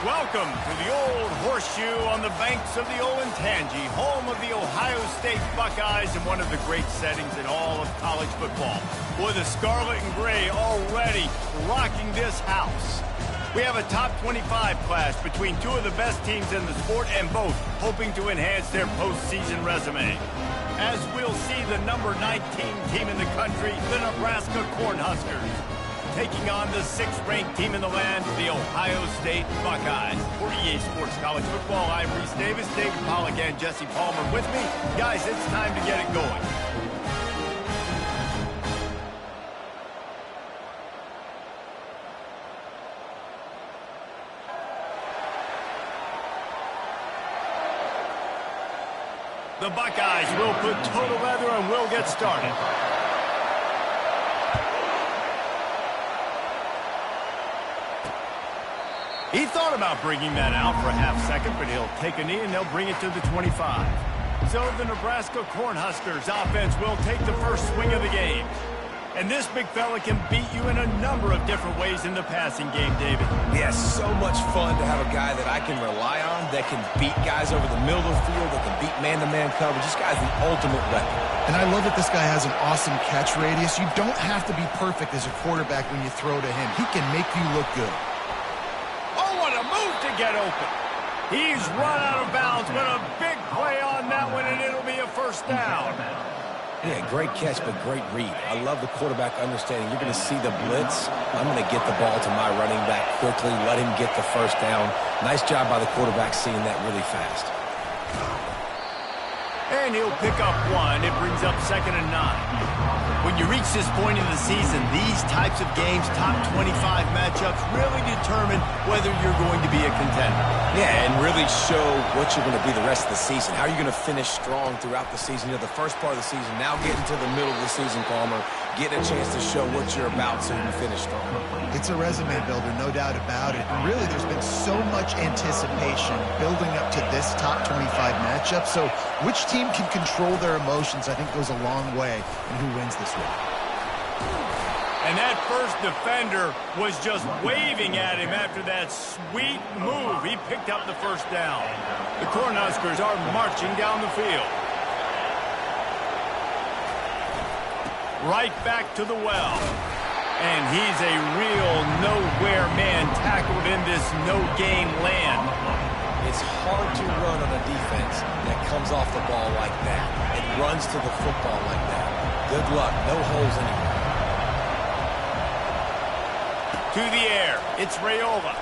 Welcome to the Old Horseshoe on the banks of the Olentangy, home of the Ohio State Buckeyes and one of the great settings in all of college football. With the Scarlet and Gray already rocking this house. We have a top 25 clash between two of the best teams in the sport and both hoping to enhance their postseason resume. As we'll see the number 19 team in the country, the Nebraska Cornhuskers, taking on the 6th-ranked team in the land, the Ohio State Buckeyes. For EA Sports College Football, I'm Reese Davis, David Pollack, and Jesse Palmer with me. Guys, it's time to get it going. The Buckeyes will put total leather and will get started. He thought about bringing that out for a half second, but he'll take a knee and they'll bring it to the 25. So the Nebraska Cornhuskers offense will take the first swing of the game. And this big fella can beat you in a number of different ways in the passing game, David. Yes, so much fun to have a guy that I can rely on, that can beat guys over the middle of the field, that can beat man-to-man coverage. This guy's the ultimate weapon. And I love that this guy has an awesome catch radius. You don't have to be perfect as a quarterback when you throw to him. He can make you look good. Oh, what a move to get open. He's run out of bounds, but a big play on that one, and it'll be a first down. Yeah, great catch, but great read. I love the quarterback understanding. You're going to see the blitz. I'm going to get the ball to my running back quickly, let him get the first down. Nice job by the quarterback seeing that really fast. And he'll pick up one. It brings up 2nd and 9. When you reach this point in the season, these types of games, top 25 matchups, really determine whether you're going to be a contender. Yeah, and really show what you're going to be the rest of the season. How are you going to finish strong throughout the season? You know, the first part of the season, now getting to the middle of the season, Palmer, getting a chance to show what you're about so you can finish strong. It's a resume builder, no doubt about it. And really, there's been so much anticipation building up to this top 25 matchup. So which team can control their emotions, I think, goes a long way in who wins this one. And that first defender was just waving at him after that sweet move. He picked up the first down. The Cornhuskers are marching down the field. Right back to the well. And he's a real nowhere man tackled in this no-game land. It's hard to run on a defense that comes off the ball like that and runs to the football like that. Good luck. No holes anywhere. To the air. It's Raiola.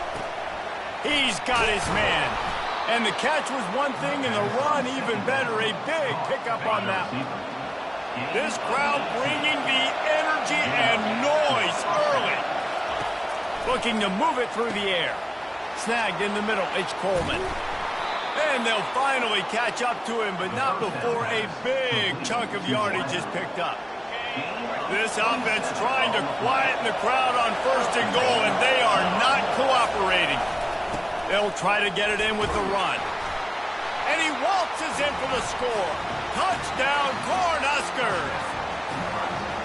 He's got his man. And the catch was one thing and the run even better. A big pickup on that one. This crowd bringing the energy and noise early. Looking to move it through the air. Snagged in the middle. It's Coleman. And they'll finally catch up to him, but not before a big chunk of yardage is picked up. This offense trying to quieten the crowd on 1st and goal, and they are not cooperating. They'll try to get it in with the run. And he waltzes in for the score. Touchdown, Cornhuskers.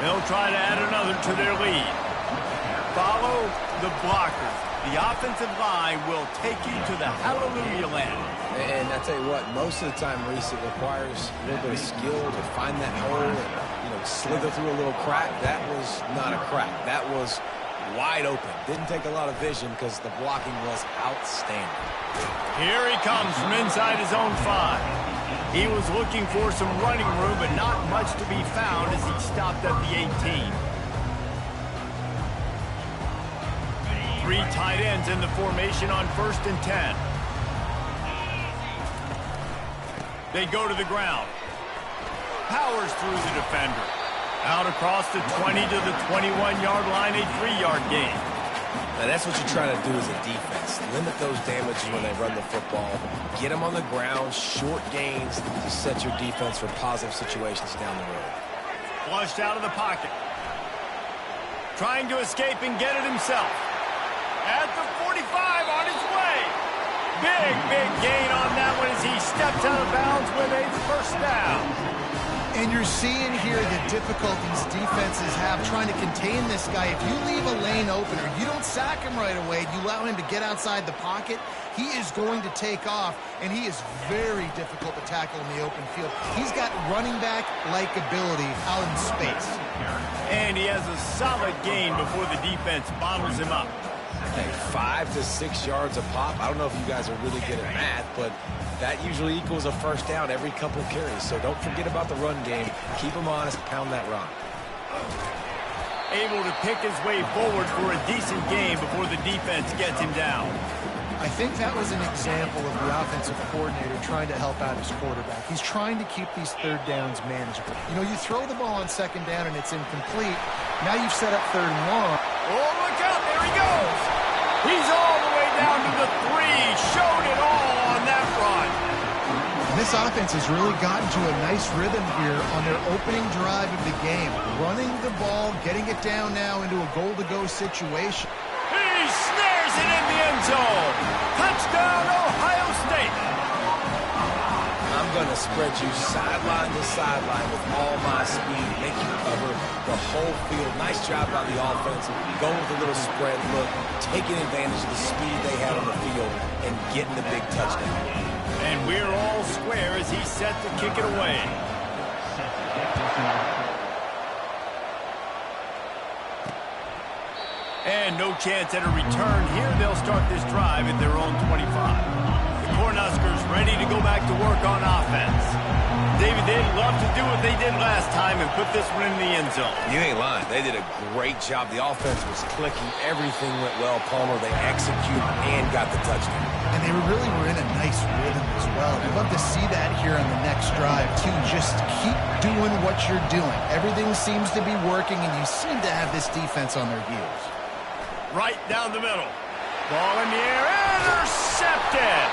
They'll try to add another to their lead. Follow the blockers. The offensive line will take you to the hallelujah land. And I tell you what, most of the time, Reese, it requires a little bit of skill to find that hole and, slither through a little crack. That was not a crack. That was wide open. Didn't take a lot of vision because the blocking was outstanding. Here he comes from inside his own 5. He was looking for some running room, but not much to be found as he stopped at the 18. 3 tight ends in the formation on 1st and 10. They go to the ground. Powers through the defender. Out across the 20 to the 21-yard line, a 3-yard gain. Now that's what you're trying to do as a defense. Limit those damages when they run the football. Get them on the ground, short gains to set your defense for positive situations down the road. Flushed out of the pocket. Trying to escape and get it himself. At the 45 on his way. Big gain on that one as he steps out of bounds with a first down. And you're seeing here the difficulties defenses have trying to contain this guy. If you leave a lane open or you don't sack him right away, you allow him to get outside the pocket, he is going to take off, and he is very difficult to tackle in the open field. He's got running back-like ability out in space. And he has a solid gain before the defense bottles him up. Hey, 5 to 6 yards a pop. I don't know if you guys are really good at math, but that usually equals a first down every couple carries. So don't forget about the run game. Keep him honest, pound that rock. Able to pick his way forward for a decent gain before the defense gets him down. I think that was an example of the offensive coordinator trying to help out his quarterback. He's trying to keep these third downs manageable. You know, you throw the ball on second down and it's incomplete. Now you've set up third and long. Oh, look out. There he goes. He's all the way down to the 3. Showed it all on that run. And this offense has really gotten to a nice rhythm here on their opening drive of the game. Running the ball, getting it down now into a goal-to-go situation. He snares it in the end zone. Touchdown, Ohio State. I'm going to spread you sideline to sideline with all my speed, make you cover the whole field. Nice job by the offense, going with a little spread look, taking advantage of the speed they had on the field, and getting the big touchdown. And we're all square as he's set to kick it away. And no chance at a return here. They'll start this drive at their own 25. The Cornhuskers ready to go back to work on offense. David, they'd love to do what they did last time and put this one in the end zone. You ain't lying. They did a great job. The offense was clicking. Everything went well. Palmer, they executed and got the touchdown. And they really were in a nice rhythm as well. I'd love to see that here on the next drive, too. Just keep doing what you're doing. Everything seems to be working, and you seem to have this defense on their heels. Right down the middle. Ball in the air. Intercepted.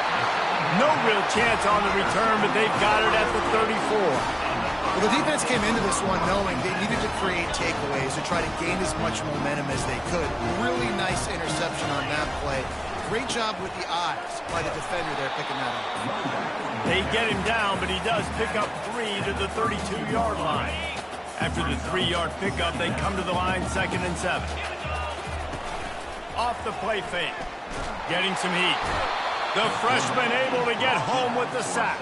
No real chance on the return, but they've got it at the 34. Well, the defense came into this one knowing they needed to create takeaways to try to gain as much momentum as they could. Really nice interception on that play. Great job with the eyes by the defender there picking that up. They get him down, but he does pick up 3 to the 32-yard line. After the 3-yard pickup, they come to the line 2nd and 7. Off the play fake. Getting some heat. The freshman able to get home with the sack.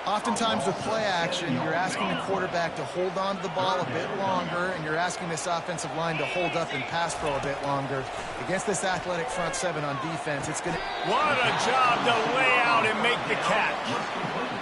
Oftentimes with play action, you're asking the quarterback to hold on to the ball a bit longer, and you're asking this offensive line to hold up and pass pro a bit longer. Against this athletic front 7 on defense, it's going to... What a job to lay out and make the catch.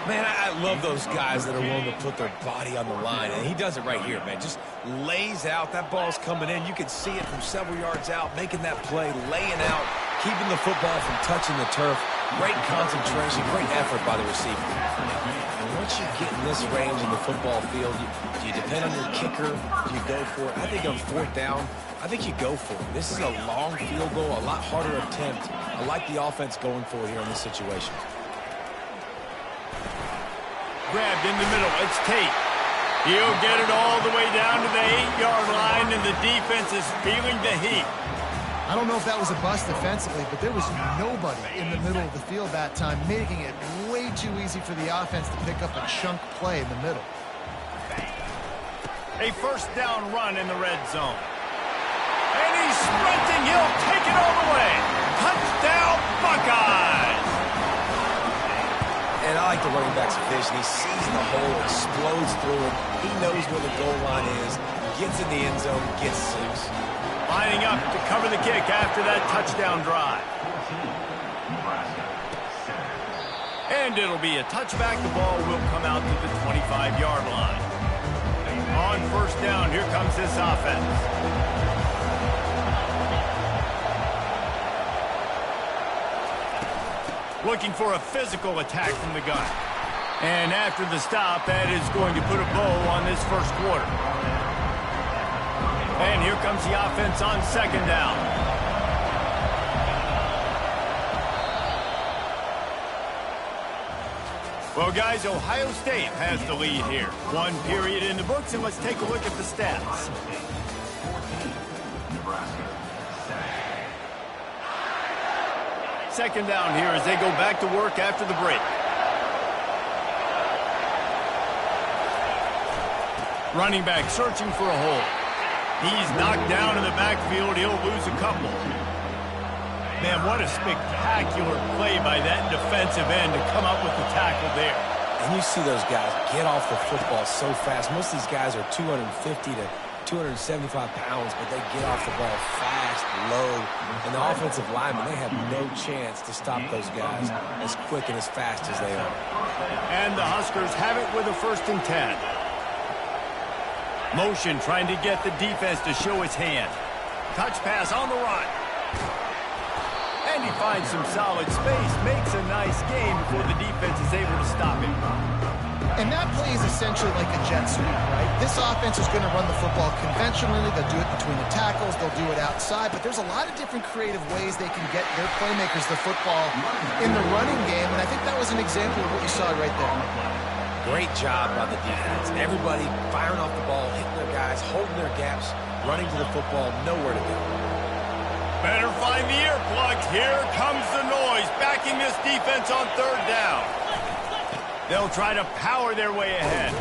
Man, I love those guys that are willing to put their body on the line, and he does it right here, man. Just lays out. That ball's coming in. You can see it from several yards out, making that play, laying out, keeping the football from touching the turf. Great concentration, great effort by the receiver. And once you get in this range in the football field, do you depend on your kicker? Do you go for it? I think on 4th down, I think you go for it. This is a long field goal, a lot harder attempt. I like the offense going for it here in this situation. Grabbed in the middle. It's Tate. He'll get it all the way down to the 8-yard line, and the defense is feeling the heat. I don't know if that was a bust defensively, but there was nobody in the middle of the field that time, making it way too easy for the offense to pick up a chunk play in the middle. A first down run in the red zone. And he's sprinting. He'll take it all the way. Touchdown, Buckeyes! And I like the running back's vision. He sees the hole, explodes through it. He knows where the goal line is, gets in the end zone, gets 6. Lining up to cover the kick after that touchdown drive. And it'll be a touchback. The ball will come out to the 25-yard line. On first down, here comes this offense. Looking for a physical attack from the gun. And after the stop, that is going to put a bow on this first quarter. And here comes the offense on 2nd down. Well, guys, Ohio State has the lead here. 1 period in the books, and let's take a look at the stats. Second down here as they go back to work after the break. Running back searching for a hole. He's knocked down in the backfield. He'll lose a couple. Man, what a spectacular play by that defensive end to come up with the tackle there. And you see those guys get off the football so fast. Most of these guys are 250 to 275 pounds, but they get off the ball fast, low. And the offensive linemen, they have no chance to stop those guys as quick and as fast as they are. And the Huskers have it with a 1st and 10. Motion trying to get the defense to show his hand. Touch pass on the run. And he finds some solid space, makes a nice game before the defense is able to stop him. And that play is essentially like a jet sweep, right? This offense is going to run the football conventionally. They'll do it between the tackles. They'll do it outside. But there's a lot of different creative ways they can get their playmakers the football in the running game. And I think that was an example of what you saw right there. Great job by the defense. Everybody firing off the ball, hitting their guys, holding their gaps, running to the football, nowhere to go. Better find the earplugs. Here comes the noise, backing this defense on 3rd down. They'll try to power their way ahead.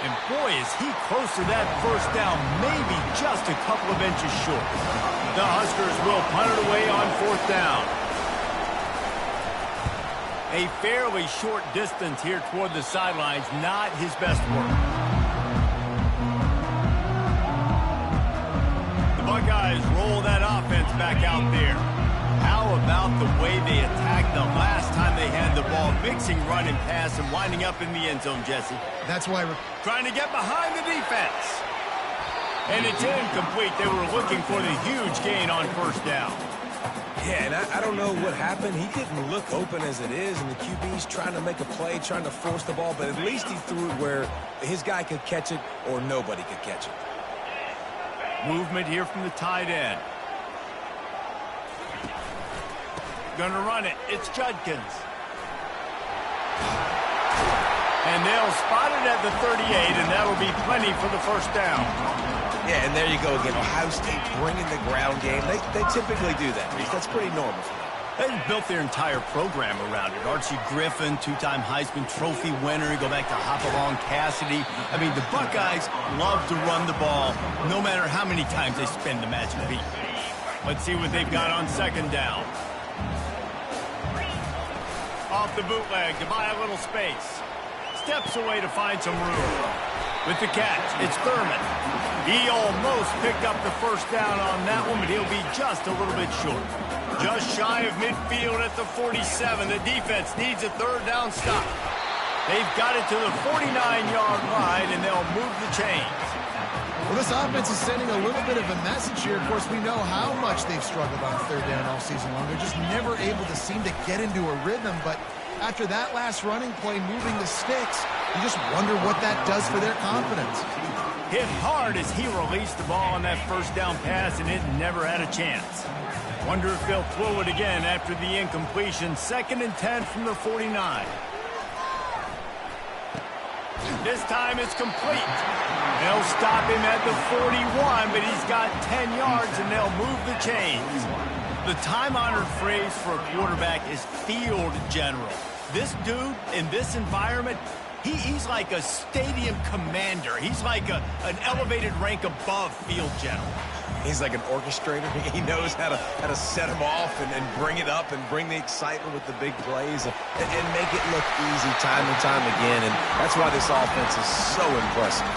And boy, is he close to that 1st down, maybe just a couple of inches short. The Huskers will punt it away on 4th down. A fairly short distance here toward the sidelines, not his best work. The Buckeyes roll that offense back out there. How about the way they attacked the last time they had the ball, mixing run and pass and winding up in the end zone, Jesse? That's why we're trying to get behind the defense. And it's incomplete. They were looking for the huge gain on 1st down. Yeah, and I don't know what happened. He didn't look open as it is, and the QB's trying to make a play, trying to force the ball, but at least he threw it where his guy could catch it or nobody could catch it. Movement here from the tight end. Gonna run it. It's Judkins. And they'll spot it at the 38, and that'll be plenty for the 1st down. Yeah, and there you go again. Ohio State bringing the ground game. They typically do that. That's pretty normal for them. They've built their entire program around it. Archie Griffin, 2-time Heisman Trophy winner. You go back to Hopalong Cassidy. I mean, the Buckeyes love to run the ball, no matter how many times they spin the magic beat. Let's see what they've got on 2nd down. Off the bootleg to buy a little space. Steps away to find some room. With the catch, it's Thurman. He almost picked up the 1st down on that one, but he'll be just a little bit short. Just shy of midfield at the 47. The defense needs a 3rd down stop. They've got it to the 49-yard line, and they'll move the chains. Well, this offense is sending a little bit of a message here. Of course, we know how much they've struggled on 3rd down all season long. They're just never able to seem to get into a rhythm, but after that last running play, moving the sticks, you just wonder what that does for their confidence. Hit hard as he released the ball on that 1st down pass, and it never had a chance. Wonder if they'll throw it again after the incompletion. 2nd and 10 from the 49. This time it's complete. They'll stop him at the 41, but he's got 10 yards, and they'll move the chains. The time-honored phrase for a quarterback is field general. This dude, in this environment, he's like a stadium commander. He's like an elevated rank above field general. He's like an orchestrator. He knows how to set him off and bring it up and bring the excitement with the big plays and make it look easy time and time again. And that's why this offense is so impressive.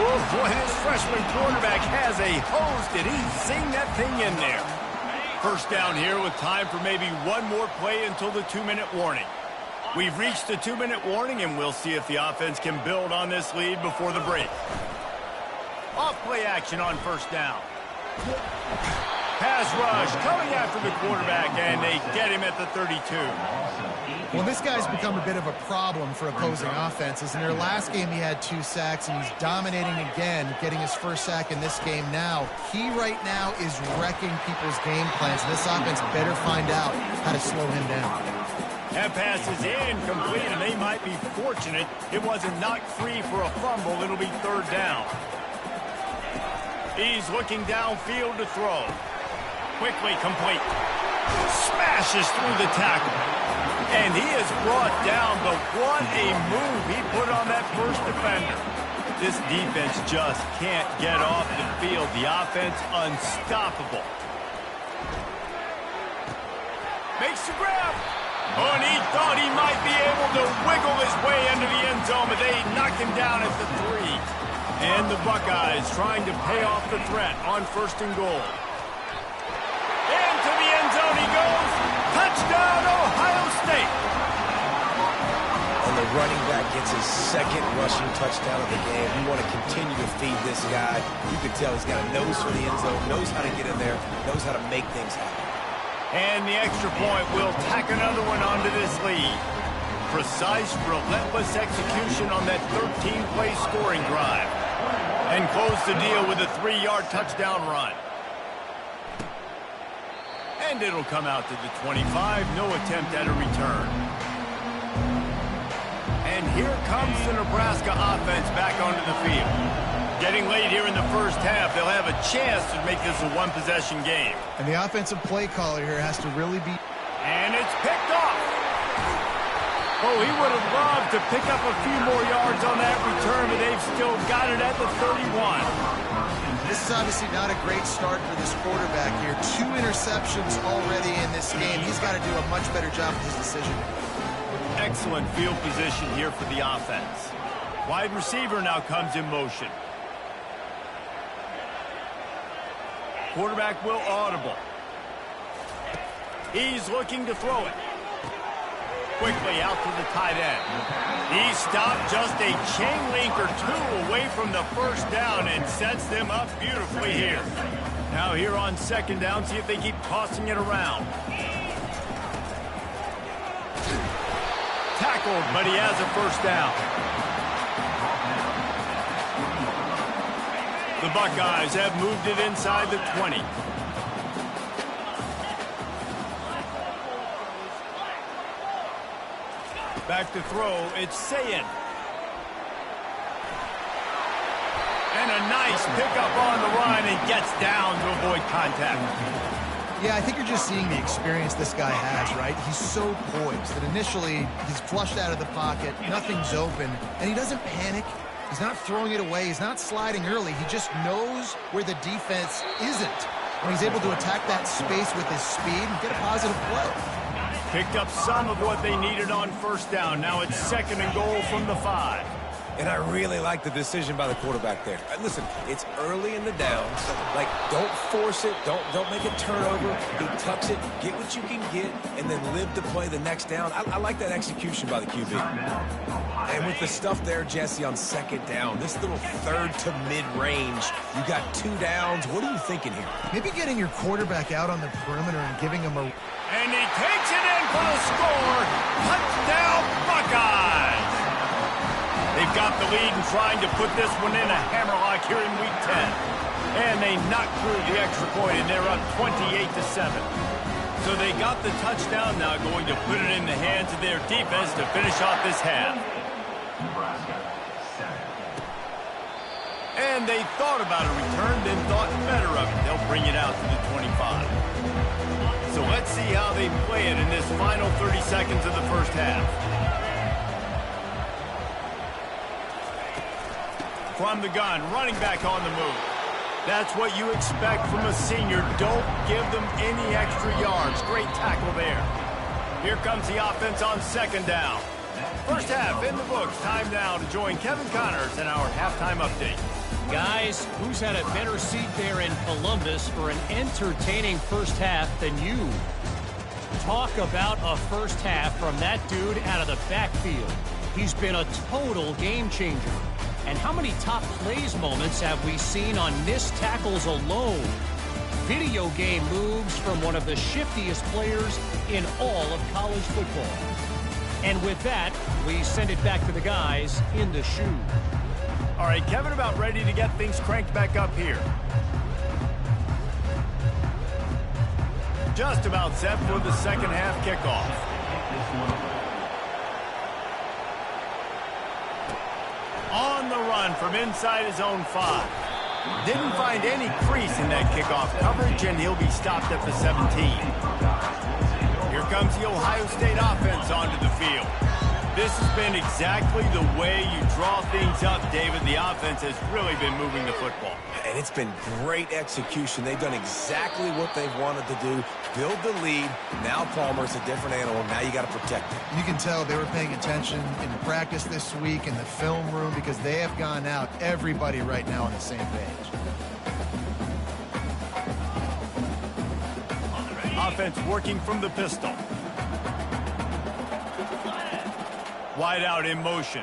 Oh, boy, this freshman quarterback has a hose. Did he sing that thing in there? 1st down here with time for maybe one more play until the 2-minute warning. We've reached the 2-minute warning, and we'll see if the offense can build on this lead before the break. Off play action on 1st down. Pass rush coming after the quarterback, and they get him at the 32. Well, this guy's become a bit of a problem for opposing offenses. In their last game, he had 2 sacks, and he's dominating again, getting his 1st sack in this game now. He right now is wrecking people's game plans, and this offense better find out how to slow him down. That pass is incomplete, and they might be fortunate it wasn't knocked free for a fumble. It'll be 3rd down. He's looking downfield to throw. Quickly complete. Smashes through the tackle. And he is brought down, but what a move he put on that 1st defender. This defense just can't get off the field. The offense unstoppable. Makes the grab. Oh, and he thought he might be able to wiggle his way into the end zone, but they knocked him down at the 3. And the Buckeyes trying to pay off the threat on 1st and goal. Into the end zone he goes. Touchdown, Ohio State. And the running back gets his 2nd rushing touchdown of the game. We want to continue to feed this guy. You can tell he's got a nose for the end zone, knows how to get in there, knows how to make things happen. And the extra point will tack another one onto this lead. Precise, relentless execution on that 13-play scoring drive. And close the deal with a 3-yard touchdown run. And it'll come out to the 25. No attempt at a return. And here comes the Nebraska offense back onto the field. Getting late here in the first half, they'll have a chance to make this a one-possession game. And the offensive play caller here has to really be... And it's picked off. Oh, he would have loved to pick up a few more yards on that return, but they've still got it at the 31. This is obviously not a great start for this quarterback here. 2 interceptions already in this game. He's got to do a much better job with his decision. Excellent field position here for the offense. Wide receiver now comes in motion. Quarterback will audible. He's looking to throw it. Quickly out to the tight end. He stopped just a chain link or 2 away from the first down and sets them up beautifully here. Now here on 2nd down, see if they keep tossing it around. Tackled, but he has a first down. The Buckeyes have moved it inside the 20. Back to throw, it's Sayin. And a nice pickup on the run and gets down to avoid contact. Yeah, I think you're just seeing the experience this guy has, right? He's so poised that initially he's flushed out of the pocket, nothing's open, and he doesn't panic. He's not throwing it away. He's not sliding early. He just knows where the defense isn't. And he's able to attack that space with his speed and get a positive play. Picked up some of what they needed on 1st down. Now it's 2nd and goal from the 5. And I really like the decision by the quarterback there. Listen, it's early in the downs. Like, don't force it. Don't make a turnover. He tucks it, get what you can get, and then live to play the next down. I like that execution by the QB. And with the stuff there, Jesse, on 2nd down, this little 3rd to mid-range, you got 2 downs. What are you thinking here? Maybe getting your quarterback out on the perimeter and giving him a... And he takes it in for the score. Touchdown, Buckeyes! They've got the lead and trying to put this one in a hammerlock here in Week 10. And they knock through the extra point, and they're up 28-7. So they got the touchdown, now going to put it in the hands of their defense to finish off this half. And they thought about a return, then thought better of it. They'll bring it out to the 25. So let's see how they play it in this final 30 seconds of the first half. From the gun, running back on the move. That's what you expect from a senior. Don't give them any extra yards. Great tackle there. Here comes the offense on 2nd down. First half in the books. Time now to join Kevin Connors in our halftime update. Guys, who's had a better seat there in Columbus for an entertaining first half than you? Talk about a first half from that dude out of the backfield. He's been a total game changer. And how many top plays moments have we seen on missed tackles alone? Video game moves from one of the shiftiest players in all of college football. And with that, we send it back to the guys in the shoe. All right, Kevin, about ready to get things cranked back up here. Just about set for the second half kickoff. On the run from inside his own 5. Didn't find any crease in that kickoff coverage, and he'll be stopped at the 17. Here comes the Ohio State offense onto the field. This has been exactly the way you draw things up, David. The offense has really been moving the football. And it's been great execution. They've done exactly what they've wanted to do. Build the lead. Now Palmer's a different animal. Now you got to protect him. You can tell they were paying attention in practice this week in the film room because they have gone out, everybody right now on the same page. Offense working from the pistol. Wide out in motion.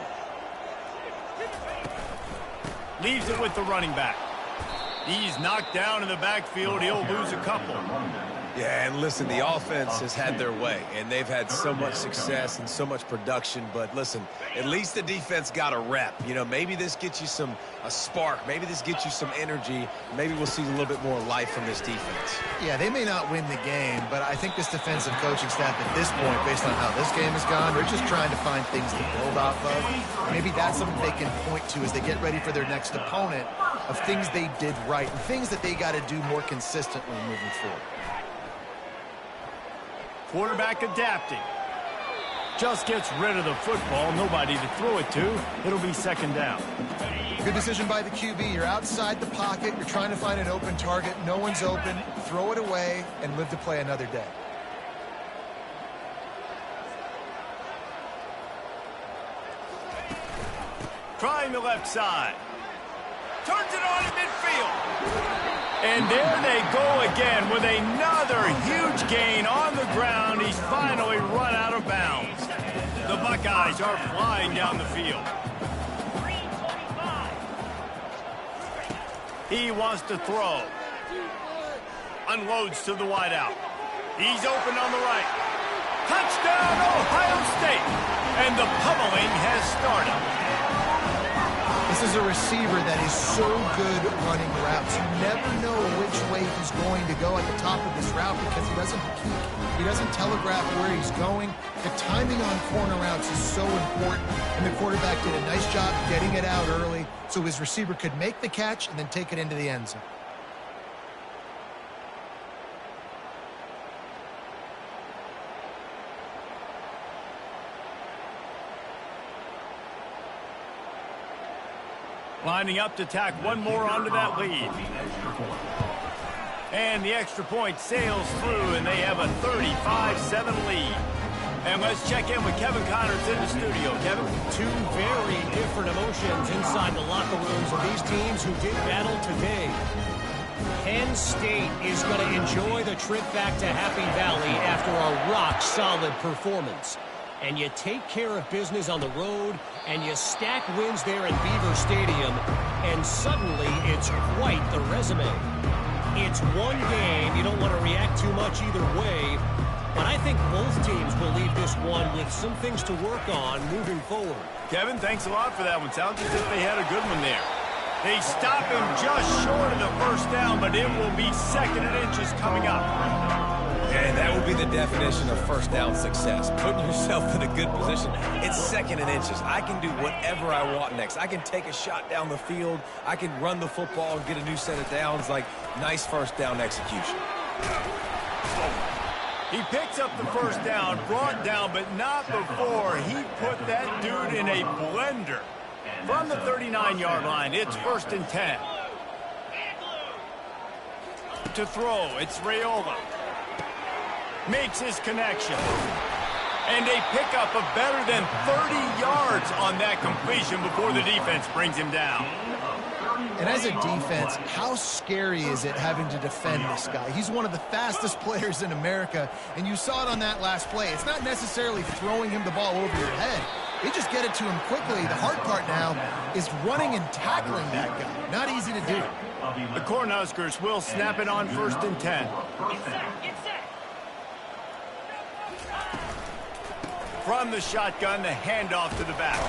Leaves it with the running back. He's knocked down in the backfield. He'll lose a couple. Yeah, and listen, the offense has had their way, and they've had so much success and so much production. But listen, at least the defense got a rep. You know, maybe this gets you a spark. Maybe this gets you some energy. Maybe we'll see a little bit more life from this defense. Yeah, they may not win the game, but I think this defensive coaching staff at this point, based on how this game has gone, they're just trying to find things to build off of. Maybe that's something they can point to as they get ready for their next opponent, of things they did right and things that they got to do more consistently moving forward. Quarterback adapting. Just gets rid of the football. Nobody to throw it to. It'll be second down. Good decision by the QB. You're outside the pocket. You're trying to find an open target. No one's open. Throw it away and live to play another day. Trying the left side. Turns it on in midfield. And there they go again with another huge gain on the ground. He's finally run out of bounds. The Buckeyes are flying down the field. He wants to throw. Unloads to the wideout. He's open on the right. Touchdown, Ohio State. And the pummeling has started. This is a receiver that is so good running routes. You never know which way he's going to go at the top of this route because he doesn't peek. He doesn't telegraph where he's going. The timing on corner routes is so important, and the quarterback did a nice job getting it out early so his receiver could make the catch and then take it into the end zone. Lining up to tack one more onto that lead. And the extra point sails through, and they have a 35-7 lead. And let's check in with Kevin Connors in the studio. Kevin? Two very different emotions inside the locker rooms of these teams who did battle today. Penn State is going to enjoy the trip back to Happy Valley after a rock-solid performance. And you take care of business on the road, and you stack wins there in Beaver Stadium, and suddenly it's quite the resume. It's one game. You don't want to react too much either way, but I think both teams will leave this one with some things to work on moving forward. Kevin, thanks a lot for that one. Sounds as if they had a good one there. They stop him just short of the first down, but it will be second and inches coming up. And that would be the definition of first down success. Putting yourself in a good position. It's second and inches. I can do whatever I want next. I can take a shot down the field. I can run the football and get a new set of downs. Like, nice first down execution. He picks up the first down, brought down, but not before he put that dude in a blender. From the 39-yard line, it's 1st and 10. To throw, it's Raiola. Makes his connection. And a pickup of better than 30 yards on that completion before the defense brings him down. And as a defense, how scary is it having to defend this guy? He's one of the fastest players in America, and you saw it on that last play. It's not necessarily throwing him the ball over your head. They just get it to him quickly. The hard part now is running and tackling that guy. Not easy to do. The Cornhuskers will snap it on 1st and 10. From the shotgun, the handoff to the back.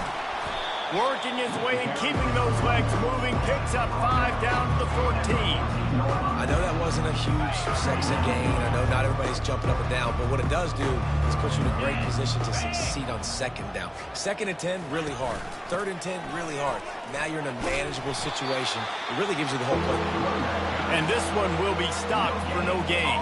Working his way and keeping those legs moving. Picks up 5 down to the 14. I know that wasn't a huge, sexy gain. I know not everybody's jumping up and down, but what it does do is put you in a great position to succeed on 2nd down. 2nd and 10, really hard. 3rd and 10, really hard. Now you're in a manageable situation. It really gives you the whole play. And this one will be stopped for no gain.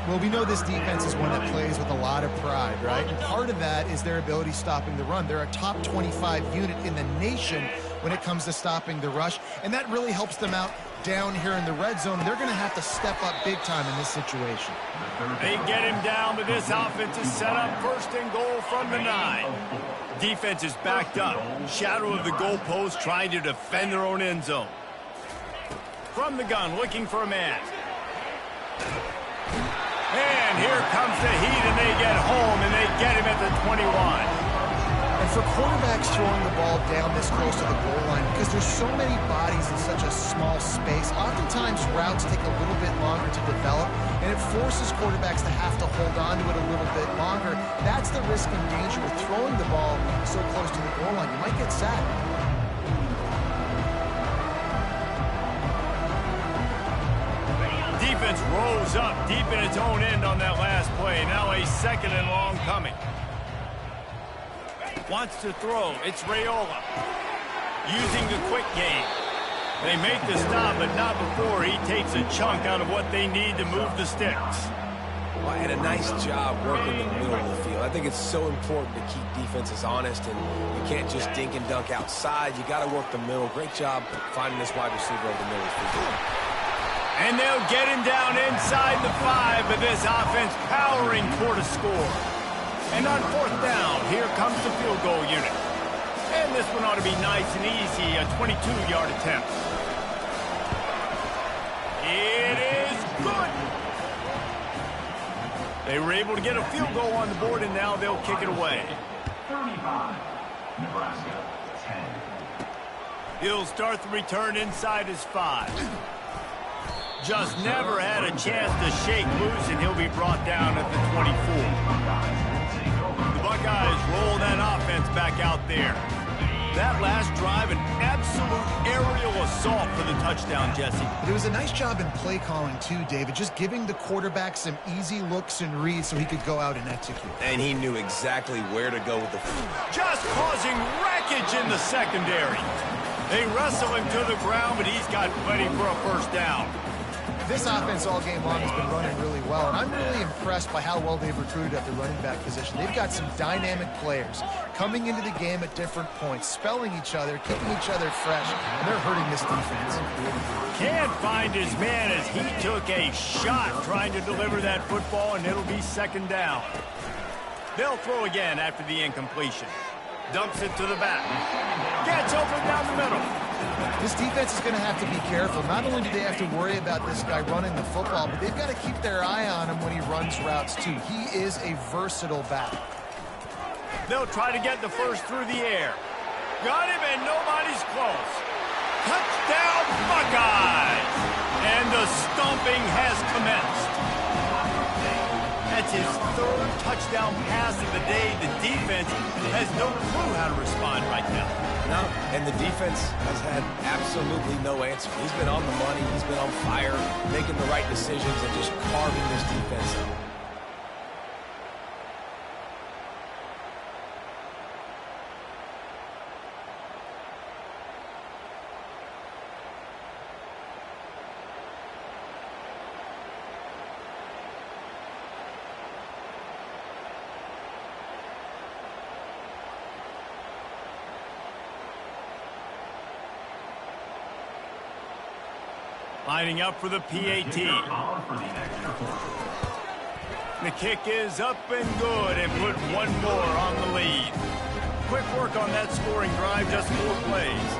Well, we know this defense is one that plays with a lot of pride, right? And part of that is their ability stopping the run. They're a top 25 unit in the nation when it comes to stopping the rush, and that really helps them out down here in the red zone. They're going to have to step up big time in this situation. They get him down, but this offense is set up first and goal from the 9. Defense is backed up. Shadow of the goalpost trying to defend their own end zone. From the gun, looking for a man. And here comes the heat, and they get home, and they get him at the 21. And for quarterbacks throwing the ball down this close to the goal line, because there's so many bodies in such a small space, oftentimes routes take a little bit longer to develop, and it forces quarterbacks to have to hold on to it a little bit longer. That's the risk and danger with throwing the ball so close to the goal line. You might get sacked. Defense rose up deep in its own end on that last play. Now a second and long coming. Wants to throw. It's Raiola. Using the quick game. They make the stop, but not before he takes a chunk out of what they need to move the sticks. Well, and a nice job working the middle of the field. I think it's so important to keep defenses honest, and you can't just dink and dunk outside. You got to work the middle. Great job finding this wide receiver over the middle of the field. And they'll get him down inside the 5, but this offense powering toward a score. And on fourth down, here comes the field goal unit. And this one ought to be nice and easy, a 22-yard attempt. It is good. They were able to get a field goal on the board, and now they'll kick it away. 35, Nebraska, 10. He'll start the return inside his 5. Just never had a chance to shake loose, and he'll be brought down at the 24. The Buckeyes roll that offense back out there. That last drive, an absolute aerial assault for the touchdown, Jesse. But it was a nice job in play calling, too, David, just giving the quarterback some easy looks and reads so he could go out and execute. And he knew exactly where to go with the football. Just causing wreckage in the secondary. They wrestle him to the ground, but he's got plenty for a first down. This offense all game long has been running really well, and I'm really impressed by how well they've recruited at the running back position. They've got some dynamic players coming into the game at different points, spelling each other, keeping each other fresh, and they're hurting this defense. Can't find his man as he took a shot trying to deliver that football, and it'll be second down. They'll throw again after the incompletion. Dumps it to the back. Gets open down the middle. This defense is going to have to be careful. Not only do they have to worry about this guy running the football, but they've got to keep their eye on him when he runs routes, too. He is a versatile back. They'll try to get the first through the air. Got him, and nobody's close. Touchdown, Buckeyes! And the stomping has commenced. That's his third touchdown pass of the day. The defense has no clue how to respond right now. No, and the defense has had absolutely no answer. He's been on the money. He's been on fire, making the right decisions, and just carving this defense up. Lining up for the PAT. The kick is up and good, and put one more on the lead. Quick work on that scoring drive, just 4 plays.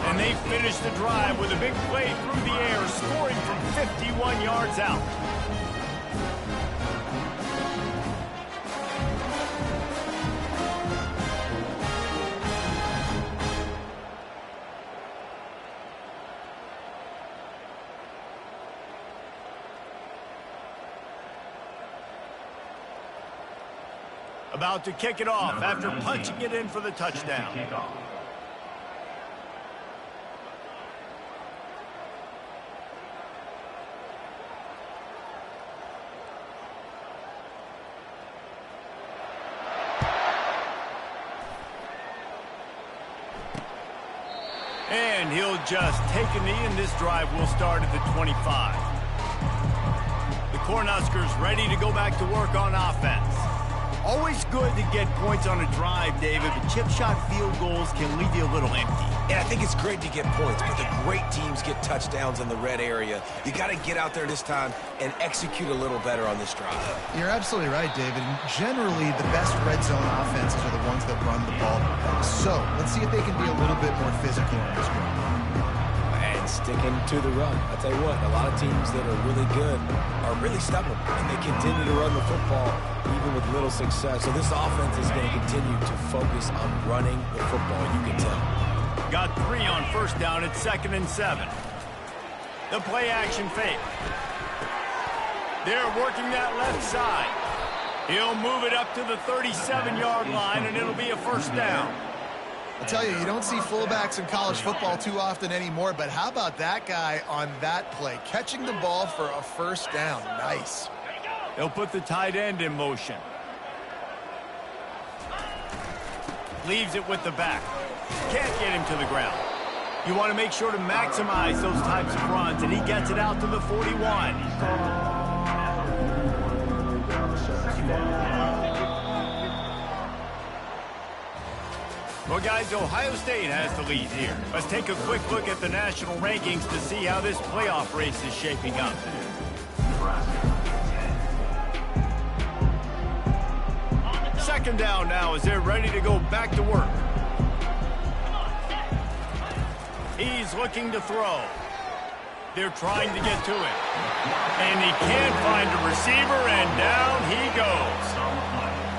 And they finish the drive with a big play through the air, scoring from 51 yards out. About to kick it off after punching it in for the touchdown. And he'll just take a knee, and this drive will start at the 25. The Cornhuskers ready to go back to work on offense. Always good to get points on a drive, David, but chip shot field goals can leave you a little empty. And I think it's great to get points, but the great teams get touchdowns in the red area. You got to get out there this time and execute a little better on this drive. You're absolutely right, David. And generally, the best red zone offenses are the ones that run the ball. So let's see if they can be a little bit more physical in this one. And sticking to the run. I'll tell you what, a lot of teams that are really good are really stubborn, and they continue to run the football even with little success. So this offense is going to continue to focus on running the football, you can tell. Got 3 on first down at 2nd and 7. The play action fake. They're working that left side. He'll move it up to the 37-yard line, and it'll be a first down. I'll tell you, you don't see fullbacks in college football too often anymore, but how about that guy on that play? Catching the ball for a first down. Nice. They'll put the tight end in motion. Leaves it with the back. Can't get him to the ground. You want to make sure to maximize those types of runs, and he gets it out to the 41. Well, guys, Ohio State has the lead here. Let's take a quick look at the national rankings to see how this playoff race is shaping up. Second down now as they're ready to go back to work. He's looking to throw. They're trying to get to it. And he can't find a receiver, and down he goes.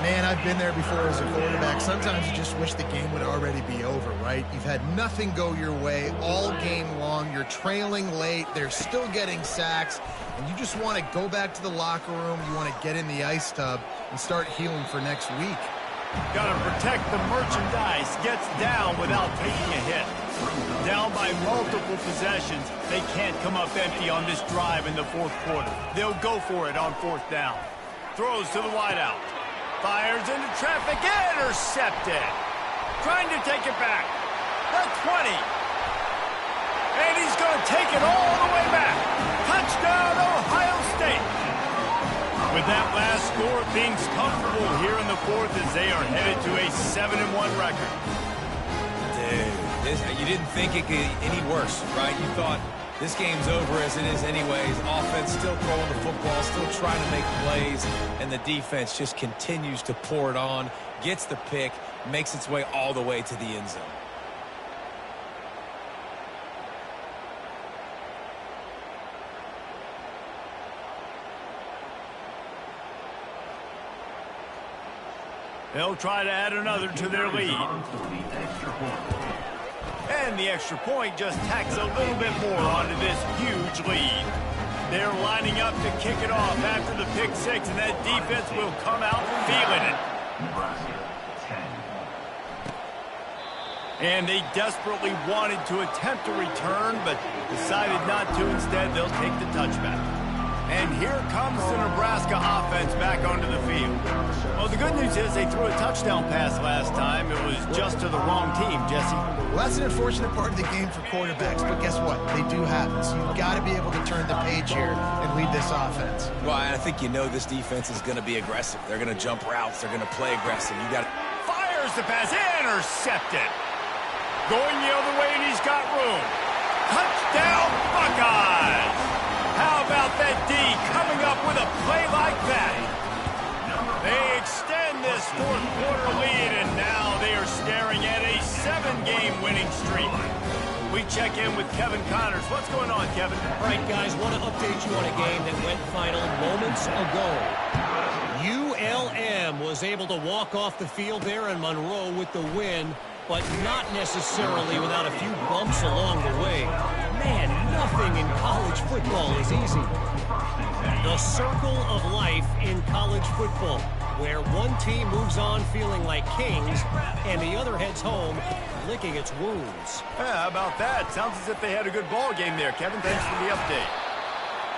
Man, I've been there before as a quarterback. Sometimes you just wish the game would already be over, right? You've had nothing go your way all game long. You're trailing late. They're still getting sacks. And you just want to go back to the locker room. You want to get in the ice tub and start healing for next week. Got to protect the merchandise. Gets down without taking a hit. Down by multiple possessions. They can't come up empty on this drive in the fourth quarter. They'll go for it on fourth down. Throws to the wideout. Fires into traffic. Intercepted. Trying to take it back. The 20. And he's going to take it all the way back. Touchdown, Ohio State. With that last score, things comfortable here in the fourth as they are headed to a 7-1 record. Dude, you didn't think it could get any worse, right? You thought this game's over as it is anyways. Offense still throwing the football, still trying to make plays, and the defense just continues to pour it on, gets the pick, makes its way all the way to the end zone. They'll try to add another to their lead. And the extra point just tacks a little bit more onto this huge lead. They're lining up to kick it off after the pick six, and that defense will come out feeling it. And they desperately wanted to attempt a return, but decided not to. Instead, they'll take the touchback. And here comes the Nebraska offense back onto the field. Well, the good news is they threw a touchdown pass last time. It was just to the wrong team, Jesse. Well, that's an unfortunate part of the game for quarterbacks, but guess what? They do happen. So you've got to be able to turn the page here and lead this offense. Well, I think you know this defense is going to be aggressive. They're going to jump routes. They're going to play aggressive. You got Fires the pass. Intercepted. Going the other way, and he's got room. Touchdown, Buckeyes! How about that D coming up with a play like that? They extend this fourth quarter lead, and now they are staring at a 7-game winning streak. We check in with Kevin Connors. What's going on, Kevin? All right, guys, want to update you on a game that went final moments ago. ULM was able to walk off the field there in Monroe with the win, but not necessarily without a few bumps along the way. Man, nothing in college football is easy. The circle of life in college football, where one team moves on feeling like kings and the other heads home licking its wounds. Yeah, how about that? Sounds as if they had a good ball game there, Kevin. Thanks for the update.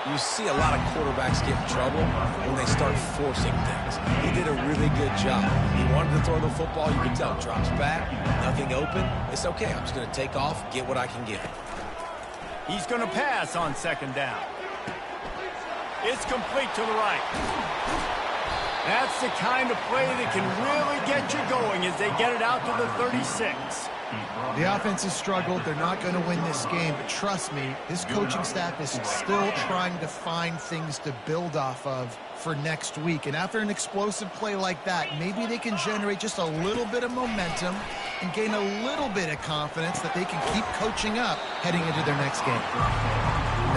You see a lot of quarterbacks get in trouble when they start forcing things. He did a really good job. He wanted to throw the football. You can tell. Drops back, nothing open. It's okay. I'm just going to take off, get what I can get. He's going to pass on second down. It's complete to the right. That's the kind of play that can really get you going as they get it out to the 36. The offense has struggled. They're not going to win this game, but trust me, his coaching staff is still trying to find things to build off of for next week. And after an explosive play like that, maybe they can generate just a little bit of momentum and gain a little bit of confidence that they can keep coaching up heading into their next game.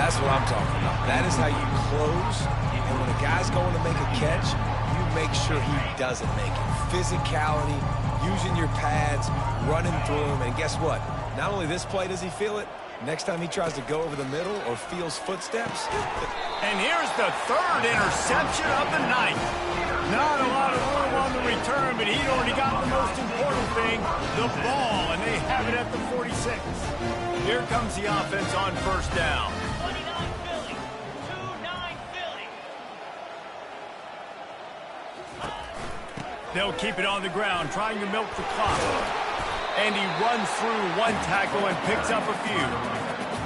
That's what I'm talking about. That is how you close. And when a guy's going to make a catch, you make sure he doesn't make it. Physicality, using your pads, running through him. And guess what? Not only this play does he feel it, next time he tries to go over the middle or feels footsteps. And here's the third interception of the night. Not a lot of room on the return, but he'd already got the most important thing, the ball, and they have it at the 46. Here comes the offense on first down. 29 Philly. 2-9 Philly. They'll keep it on the ground, trying to milk the clock. And he runs through one tackle and picks up a few.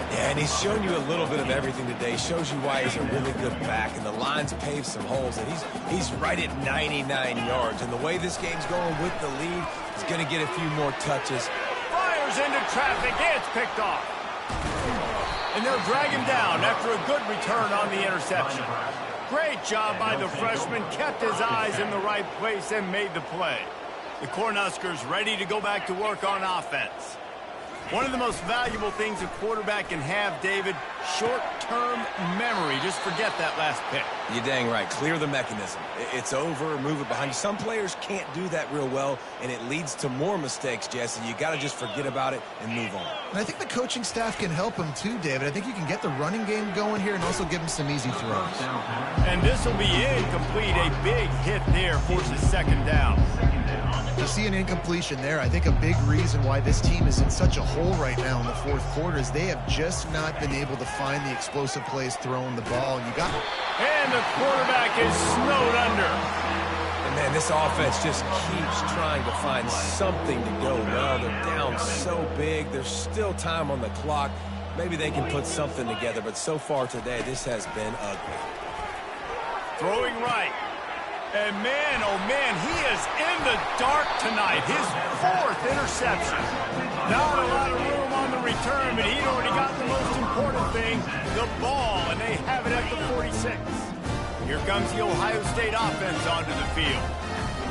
Yeah, and he's shown you a little bit of everything today. He shows you why he's a really good back, and the line's paved some holes, and he's right at 99 yards. And the way this game's going with the lead, he's going to get a few more touches. Fires into traffic. It's picked off. And they'll drag him down after a good return on the interception. Great job by the freshman. Kept his eyes in the right place and made the play. The Cornhuskers ready to go back to work on offense. One of the most valuable things a quarterback can have, David, short-term memory. Just forget that last pick. You're dang right. Clear the mechanism. It's over, move it behind you. Some players can't do that real well, and it leads to more mistakes, Jesse. You got to just forget about it and move on. And I think the coaching staff can help him too, David. I think you can get the running game going here and also give him some easy throws. And this will be incomplete. A big hit there forces second down. You see an incompletion there. I think a big reason why this team is in such a hole right now in the fourth quarter is they have just not been able to find the explosive plays throwing the ball. And the quarterback is snowed under. And man, this offense just keeps trying to find something to go well. They're down so big. There's still time on the clock. Maybe they can put something together, but so far today, this has been ugly. Throwing right. And man, oh man, he is in the dark tonight. His fourth interception. Not a lot of room on the return, but he'd already got the most important thing, the ball, and they have it at the 46. Here comes the Ohio State offense onto the field.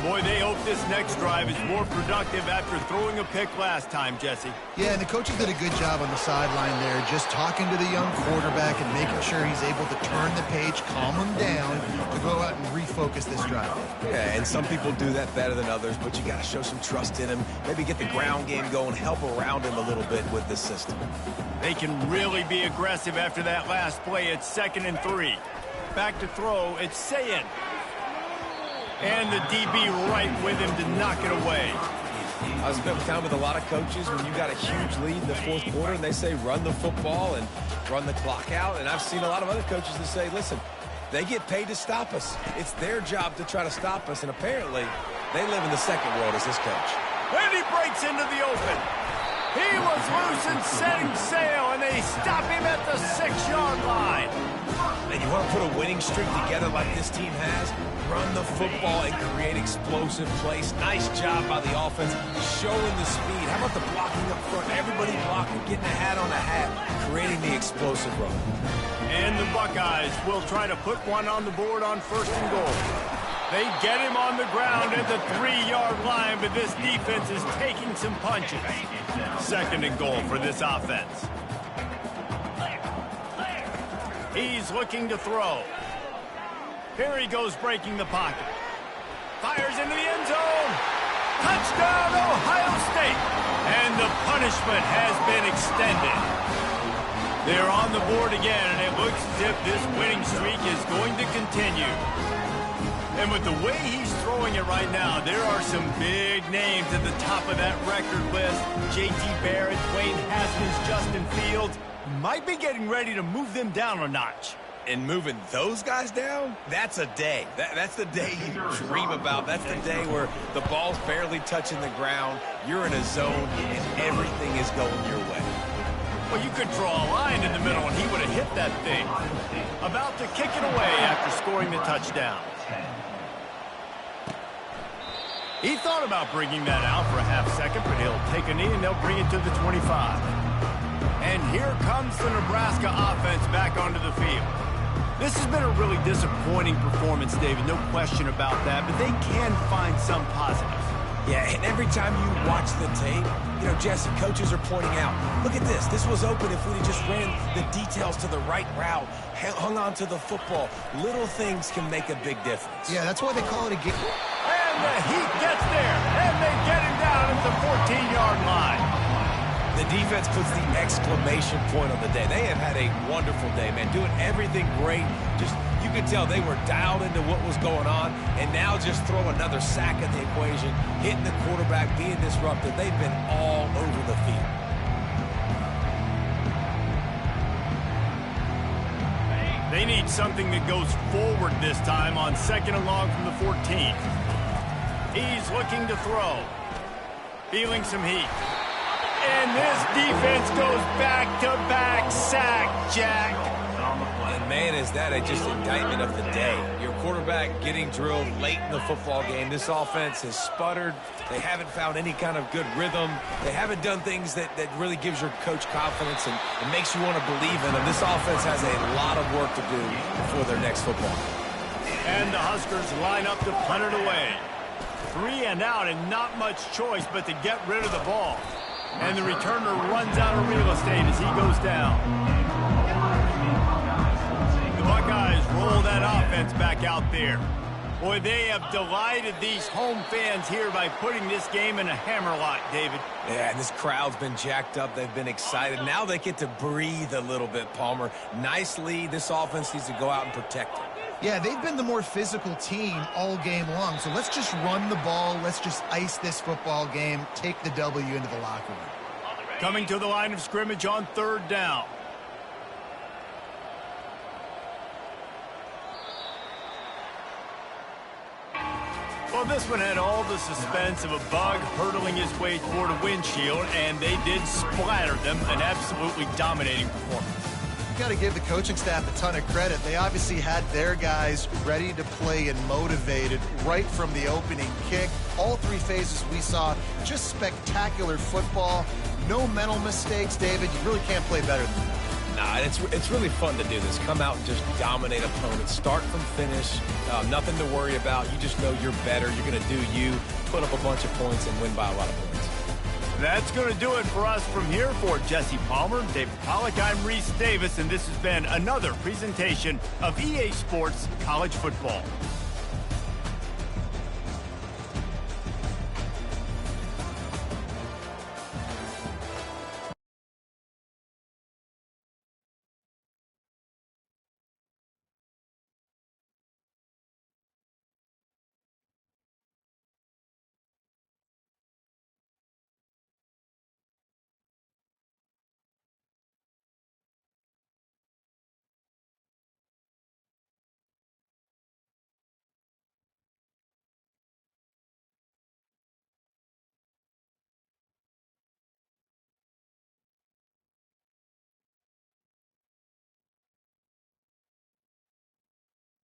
Boy, they hope this next drive is more productive after throwing a pick last time, Jesse. Yeah, and the coaches did a good job on the sideline there, just talking to the young quarterback and making sure he's able to turn the page, calm him down, to go out and refocus this drive. Yeah, and some people do that better than others, but you got to show some trust in him. Maybe get the ground game going, help around him a little bit with the system. They can really be aggressive after that last play. It's 2nd and 3. Back to throw. It's Sayin. And the DB right with him to knock it away. I spent time with a lot of coaches when you got a huge lead in the fourth quarter and they say run the football and run the clock out. And I've seen a lot of other coaches that say, listen, they get paid to stop us. It's their job to try to stop us. And apparently they live in the second world as this coach. And he breaks into the open. He was loose and setting sail, and they stop him at the 6-yard line. And you want to put a winning streak together like this team has? Run the football and create explosive plays. Nice job by the offense, showing the speed. How about the blocking up front? Everybody blocking, getting a hat on a hat, creating the explosive run. And the Buckeyes will try to put one on the board on 1st and goal. They get him on the ground at the 3-yard line, but this defense is taking some punches. 2nd and goal for this offense. He's looking to throw. Here he goes breaking the pocket. Fires into the end zone. Touchdown, Ohio State. And the punishment has been extended. They're on the board again, and it looks as if this winning streak is going to continue. And with the way he's throwing it right now, there are some big names at the top of that record list. J.T. Barrett, Dwayne Haskins, Justin Fields. Might be getting ready to move them down a notch. And moving those guys down, that's a day. That's the day you dream about. That's the day where the ball's barely touching the ground, you're in a zone, and everything is going your way. Well, you could draw a line in the middle, and he would have hit that thing. About to kick it away after scoring the touchdown. He thought about bringing that out for a half second, but he'll take a knee and they'll bring it to the 25. And here comes the Nebraska offense back onto the field. This has been a really disappointing performance, David, no question about that, but they can find some positives. Yeah, and every time you watch the tape, you know, Jesse, coaches are pointing out, look at this. This was open if we just ran the details to the right route, hung on to the football. Little things can make a big difference. Yeah, that's why they call it a game. And the Heat gets there, and they get him down at the 14-yard line. The defense puts the exclamation point on the day. They have had a wonderful day, man, doing everything great. Just, you could tell they were dialed into what was going on, and now just throw another sack at the equation, hitting the quarterback, being disruptive. They've been all over the field. They need something that goes forward this time on 2nd and long from the 14. He's looking to throw. Feeling some heat. And this defense goes back-to-back sack, Jack. And, man, is that just indictment of the day. Your quarterback getting drilled late in the football game. This offense has sputtered. They haven't found any kind of good rhythm. They haven't done things that really gives your coach confidence and makes you want to believe in them. This offense has a lot of work to do before their next football. And the Huskers line up to punt it away. 3 and out and not much choice but to get rid of the ball. And the returner runs out of real estate as he goes down. The Buckeyes roll that offense back out there. Boy, they have delighted these home fans here by putting this game in a hammerlock, David. Yeah, and this crowd's been jacked up. They've been excited. Now they get to breathe a little bit, Palmer. Nice lead. This offense needs to go out and protect it. Yeah, they've been the more physical team all game long. So let's just run the ball. Let's just ice this football game. Take the W into the locker room. Coming to the line of scrimmage on 3rd down. Well, this one had all the suspense of a bug hurtling his way toward a windshield, and they did splatter them. An absolutely dominating performance. Got to give the coaching staff a ton of credit. They obviously had their guys ready to play and motivated right from the opening kick. All 3 phases we saw, just spectacular football. No mental mistakes, David. You really can't play better than that. Nah, it's really fun to do this. Come out and just dominate opponents. Start from finish. Nothing to worry about. You just know you're better. You're going to do you, put up a bunch of points, and win by a lot of points. That's going to do it for us from here. For Jesse Palmer, David Pollack, I'm Reese Davis, and this has been another presentation of EA Sports College Football.